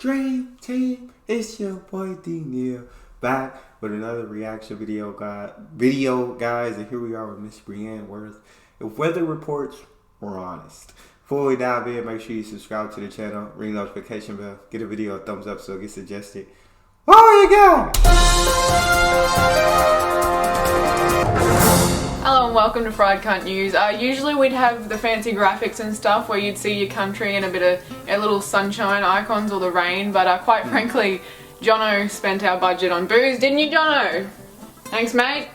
Dream Team, it's your boy Neal, back with another reaction video, guys, and here we are with Miss Brianne Worth. If weather reports were honest. Before we dive in, make sure you subscribe to the channel, ring the notification bell, get a video a thumbs up so it gets suggested. Oh, you got! Hello and welcome to Fried Cunt News. Usually we'd have the fancy graphics and stuff where you'd see your country and a bit of a little sunshine icons or the rain, but quite frankly, Jono spent our budget on booze, didn't you, Jono? Thanks, mate.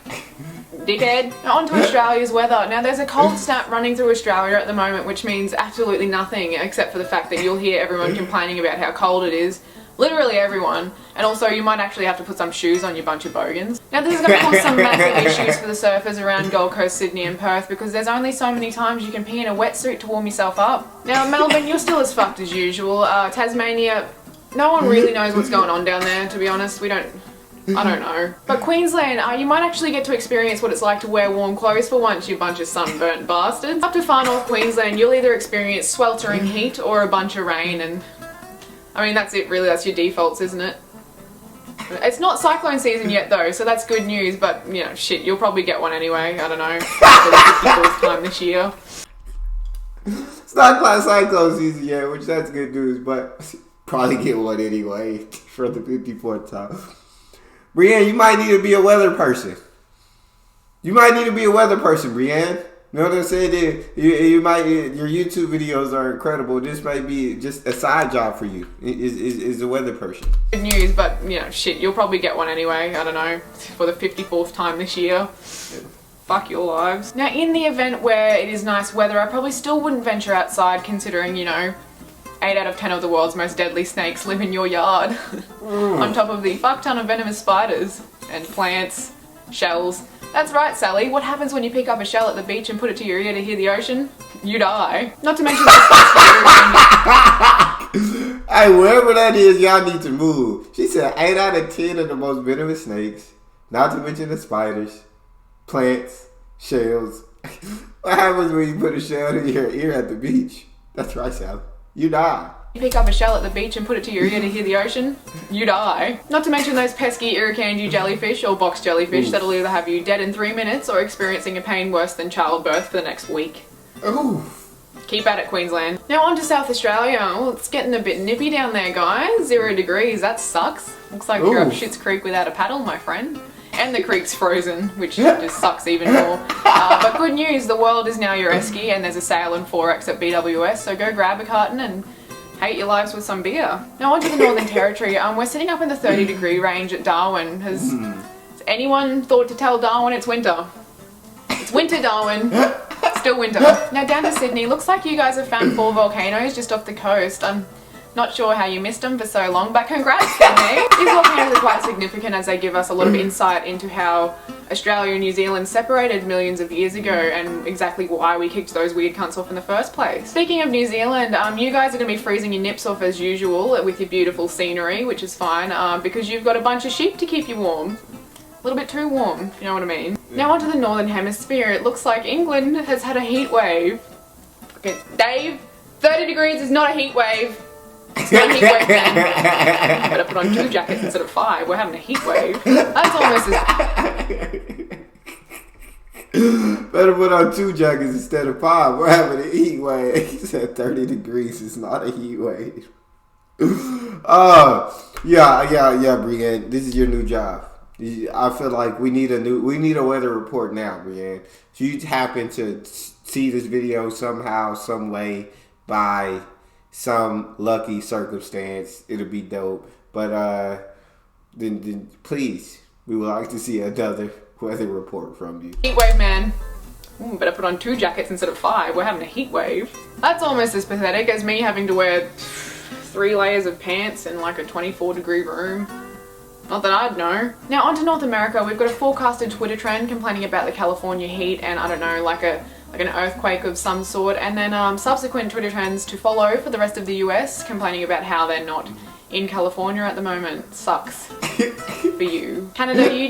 Dickhead. Now on to Australia's weather. Now there's a cold snap running through Australia at the moment, which means absolutely nothing except for the fact that you'll hear everyone complaining about how cold it is. Literally everyone. And also you might actually have to put some shoes on, you bunch of bogans. Now this is going to cause some massive issues for the surfers around Gold Coast, Sydney and Perth because there's only so many times you can pee in a wetsuit to warm yourself up. Now Melbourne, you're still as fucked as usual. Tasmania, no one really knows what's going on down there, to be honest. I don't know. But Queensland, you might actually get to experience what it's like to wear warm clothes for once, you bunch of sunburnt bastards. Up to far north Queensland, you'll either experience sweltering heat or a bunch of rain, and I mean, that's it really, that's your defaults, isn't it? It's not cyclone season yet though, so that's good news, but you know, shit, you'll probably get one anyway, I don't know, for the 54th time this year. It's not quite cyclone season yet, which that's good news, but probably get one anyway for the 54th time. Brianne, you might need to be a weather person. Brianne. You know what I'm saying? Your YouTube videos are incredible. This might be just a side job for you. Is a weather person. Good news, but you know, shit, you'll probably get one anyway, I don't know, for the 54th time this year. Fuck your lives. Now in the event where it is nice weather, I probably still wouldn't venture outside considering, you know, 8 out of 10 of the world's most deadly snakes live in your yard. On top of the fuck ton of venomous spiders and plants, shells. That's right, Sally. What happens when you pick up a shell at the beach and put it to your ear to hear the ocean? You die. Not to mention Hey, wherever that is, y'all need to move. She said 8 out of 10 of the most venomous snakes. Not to mention the spiders, plants, shells. What happens when you put a shell in your ear at the beach? That's right, Sally. You die. You pick up a shell at the beach and put it to your ear to hear the ocean, you die. Not to mention those pesky irukandji jellyfish or box jellyfish that'll either have you dead in 3 minutes or experiencing a pain worse than childbirth for the next week. Ooh. Keep at it, Queensland. Now on to South Australia. Well, it's getting a bit nippy down there, guys. 0 degrees, that sucks. Looks like you're up Schitt's Creek without a paddle, my friend. And the creek's frozen, which just sucks even more. But good news, the world is now your esky and there's a sale in 4X at BWS, so go grab a carton and hate your lives with some beer. Now on to the Northern Territory. We're sitting up in the 30-degree range at Darwin. Has anyone thought to tell Darwin it's winter? It's winter, Darwin. Still winter. Now down to Sydney. Looks like you guys have found 4 volcanoes just off the coast. I'm not sure how you missed them for so long, but congrats, Sydney. These volcanoes are quite significant as they give us a lot of insight into how Australia and New Zealand separated millions of years ago and exactly why we kicked those weird cunts off in the first place. Speaking of New Zealand, you guys are going to be freezing your nips off as usual with your beautiful scenery, which is fine, because you've got a bunch of sheep to keep you warm. A little bit too warm, if you know what I mean. Now onto the Northern Hemisphere. It looks like England has had a heat wave. Okay, Dave, 30 degrees is not a heat wave. It's not a heat wave, man. Better put on 2 jackets instead of 5. We're having a heat wave. That's almost as... Better put on 2 jackets instead of 5. We're having a heat wave. He said 30 degrees is not a heat wave. Yeah, Brianne. This is your new job. I feel like we need a weather report now, Brianne. So you happen to see this video somehow, some way, by some lucky circumstance, it'll be dope. But then please, we would like to see another weather report from you. Heat wave, man. Ooh, better put on 2 jackets instead of 5. We're having a heat wave. That's almost as pathetic as me having to wear 3 layers of pants in like a 24-degree room. Not that I'd know. Now on to North America. We've got a forecasted Twitter trend complaining about the California heat and I don't know, like an earthquake of some sort, and then subsequent Twitter trends to follow for the rest of the US complaining about how they're not in California at the moment. Sucks for you. Canada, you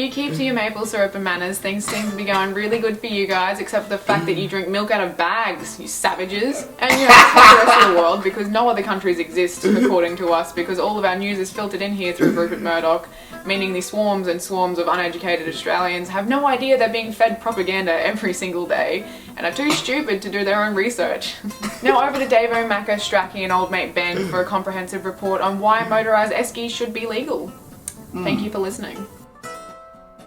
keep to your maple syrup and manners. Things seem to be going really good for you guys, except for the fact that you drink milk out of bags, you savages. And you know, for the rest of the world, world because no other countries exist according to us, because all of our news is filtered in here through Rupert Murdoch, meaning the swarms and swarms of uneducated Australians have no idea they're being fed propaganda every single day and are too stupid to do their own research. Now over to Davo, Macca, Stracky and old mate Ben for a comprehensive report on why motorised esky should be legal. Thank you for listening.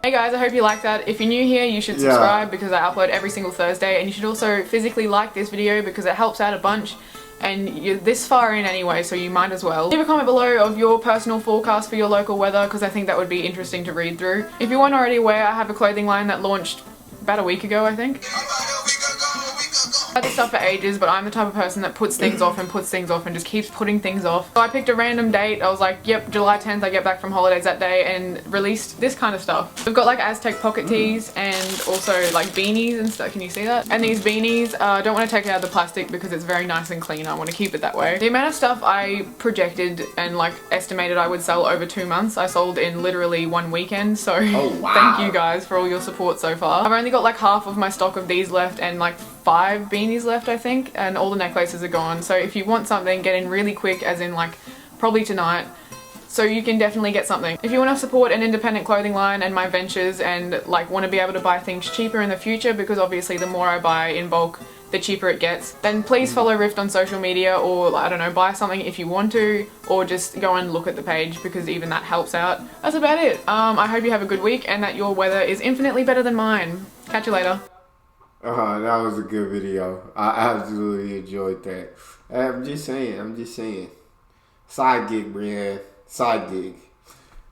Hey guys, I hope you like that. If you're new here, you should subscribe because I upload every single Thursday, and you should also physically like this video because it helps out a bunch, and you're this far in anyway, so you might as well. Leave a comment below of your personal forecast for your local weather because I think that would be interesting to read through. If you weren't already aware, I have a clothing line that launched about a week ago, I think. I've had this stuff for ages, but I'm the type of person that puts things off and puts things off and just keeps putting things off. So I picked a random date. I was like, yep, July 10th, I get back from holidays that day, and released this kind of stuff. We've got like Aztec pocket tees and also like beanies and stuff. Can you see that? And these beanies, I don't want to take it out of the plastic because it's very nice and clean. I want to keep it that way. The amount of stuff I projected and like estimated I would sell over 2 months, I sold in literally 1 weekend. So thank you guys for all your support so far. I've only got like half of my stock of these left and like 5 beanies left, I think, and all the necklaces are gone. So if you want something, get in really quick, as in like probably tonight, so you can definitely get something. If you want to support an independent clothing line and my ventures and like want to be able to buy things cheaper in the future, because obviously the more I buy in bulk, the cheaper it gets, then please follow Rift on social media, or I don't know, buy something if you want to, or just go and look at the page because even that helps out. That's about it. I hope you have a good week and that your weather is infinitely better than mine. Catch you later. That was a good video. I absolutely enjoyed that. I'm just saying. Side gig, Brianne. Side gig.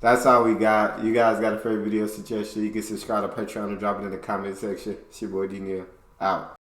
That's all we got. You guys got a favorite video suggestion, you can subscribe to Patreon or drop it in the comment section. It's your boy Neal. Out.